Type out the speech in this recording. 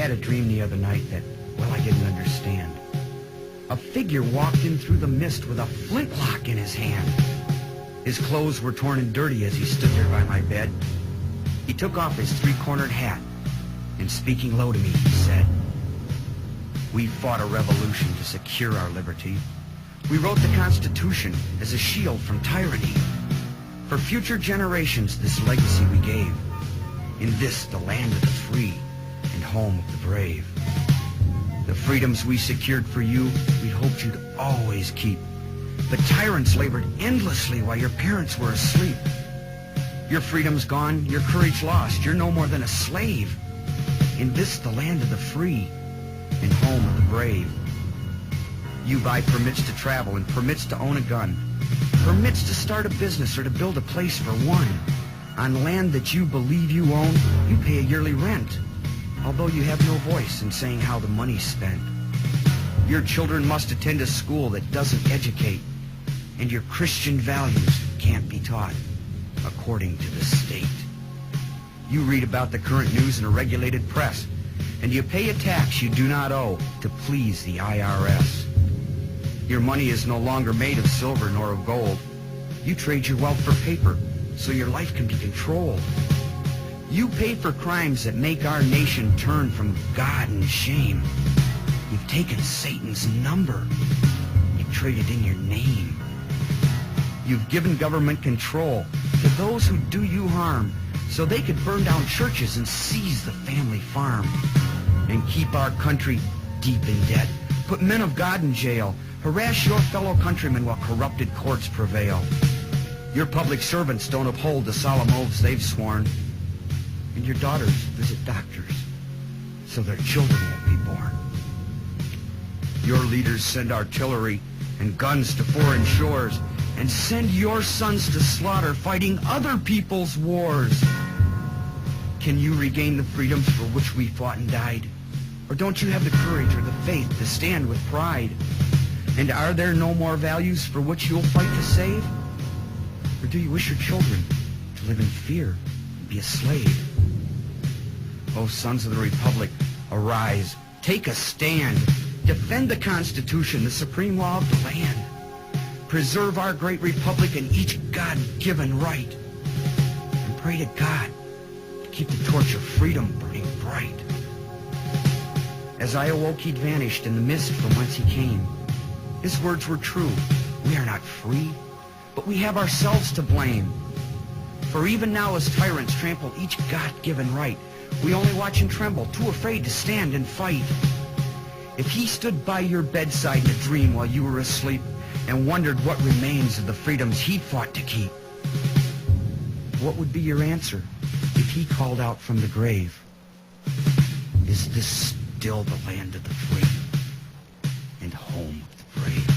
had a dream the other night that, well, I didn't understand. A figure walked in through the mist with a flintlock in his hand. His clothes were torn and dirty as he stood there by my bed. He took off his three-cornered hat, and speaking low to me, he said, "We fought a revolution to secure our liberty. We wrote the Constitution as a shield from tyranny. For future generations, this legacy we gave. In this, the land of the free and home of the brave. The freedoms we secured for you, we hoped you'd always keep. But tyrants labored endlessly while your parents were asleep. Your freedom's gone, your courage lost, you're no more than a slave. In this, the land of the free and home of the brave. You buy permits to travel and permits to own a gun, permits to start a business or to build a place for one. On land that you believe you own, you pay a yearly rent, although you have no voice in saying how the money's spent. Your children must attend a school that doesn't educate, and your Christian values can't be taught according to the state. You read about the current news in a regulated press, and you pay a tax you do not owe to please the IRS. Your money is no longer made of silver nor of gold. You trade your wealth for paper so your life can be controlled. You pay for crimes that make our nation turn from God and shame. You've taken Satan's number. You traded in your name. You've given government control to those who do you harm so they could burn down churches and seize the family farm and keep our country deep in debt, put men of God in jail, harass your fellow countrymen while corrupted courts prevail. Your public servants don't uphold the solemn oaths they've sworn, and your daughters visit doctors so their children won't be born. Your leaders send artillery and guns to foreign shores and send your sons to slaughter fighting other people's wars. Can you regain the freedoms for which we fought and died? Or don't you have the courage or the faith to stand with pride? And are there no more values for which you'll fight to save? Or do you wish your children to live in fear and be a slave? O sons of the Republic, arise, take a stand. Defend the Constitution, the supreme law of the land. Preserve our great republic and each God-given right. And pray to God to keep the torch of freedom burning bright. As I awoke, he'd vanished in the mist from whence he came. His words were true. We are not free, but we have ourselves to blame. For even now as tyrants trample each God-given right, we only watch and tremble, too afraid to stand and fight. If he stood by your bedside in a dream while you were asleep and wondered what remains of the freedoms he fought to keep, what would be your answer if he called out from the grave, "Is this still the land of the free and home of the brave?"